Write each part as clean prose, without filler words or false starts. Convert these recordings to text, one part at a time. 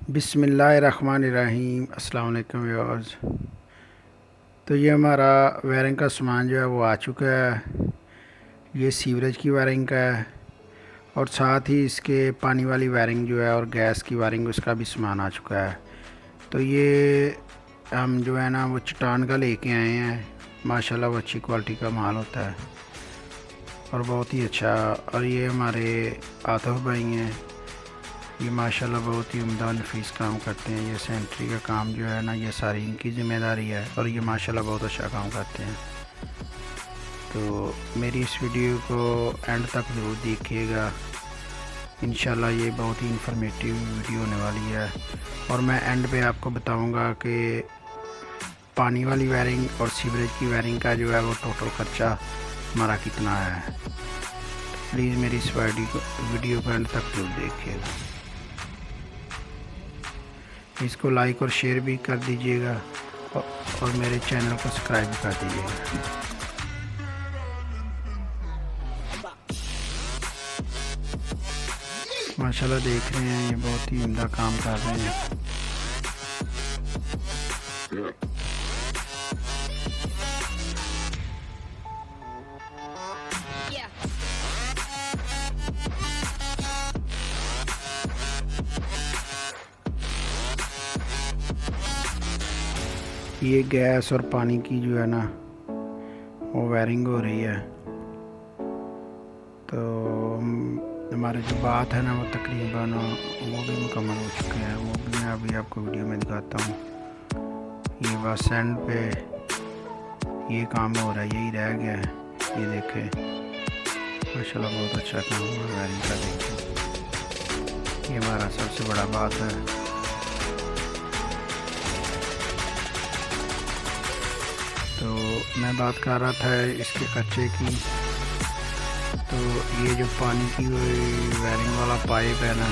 बिस्मिल्लाहिर्रहमानिर्रहीम। अस्सलाम वालेकुम व्यूअर्स। तो ये हमारा वायरिंग का सामान जो है वो आ चुका है। ये सीवरेज की वायरिंग का है और साथ ही इसके पानी वाली वायरिंग जो है और गैस की वायरिंग उसका भी सामान आ चुका है। तो ये हम जो है ना वो चट्टान का लेके आए हैं। माशाल्लाह वो अच्छी क्वालिटी का माल होता है और बहुत ही अच्छा। और ये हमारे आतिफ भाई हैं, ये माशाल्लाह बहुत ही उम्दा नफीस काम करते हैं। ये सेंट्री का काम जो है ना ये सारी इनकी ज़िम्मेदारी है और ये माशाल्लाह बहुत अच्छा काम करते हैं। तो मेरी इस वीडियो को एंड तक ज़रूर देखिएगा। इंशाल्लाह ये बहुत ही इंफॉर्मेटिव वीडियो होने वाली है और मैं एंड पे आपको बताऊंगा कि पानी वाली वायरिंग और सीवरेज की वायरिंग का जो है वो टोटल ख़र्चा हमारा कितना है। प्लीज़ मेरी इस वीडियो को एंड तक ज़रूर देखिएगा। इसको लाइक और शेयर भी कर दीजिएगा और मेरे चैनल को सब्सक्राइब भी कर दीजिएगा। माशाल्लाह देख रहे हैं ये बहुत ही उम्दा काम कर रहे हैं। ये गैस और पानी की जो है ना वो वायरिंग हो रही है। तो हमारे जो बात है ना वो तकरीबन वो भी मुकम्मल हो चुके हैं। वो भी मैं अभी आपको वीडियो में दिखाता हूँ। ये बस एंड पे ये काम हो रहा है, यही रह गया है। ये देखें माशाल्लाह बहुत अच्छा काम हुआ वायरिंग का। देखिए ये हमारा सबसे बड़ा बात है। तो मैं बात कर रहा था इसके खर्चे की। तो ये जो पानी की वायरिंग वाला पाइप है ना,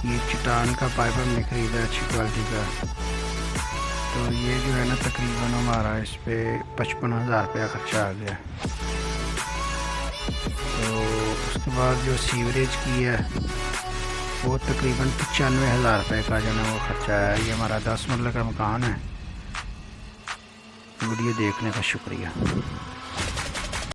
ये चट्टान का पाइप हमने ख़रीदा अच्छी क्वालिटी का। तो ये जो है ना तकरीबन हमारा इस पर 55,000 रुपया खर्चा आ गया। तो उसके बाद जो सीवरेज की है वो तकरीबन 95,000 रुपये का जो है वो खर्चा है। ये हमारा 10 मरले का मकान है। वीडियो देखने का शुक्रिया।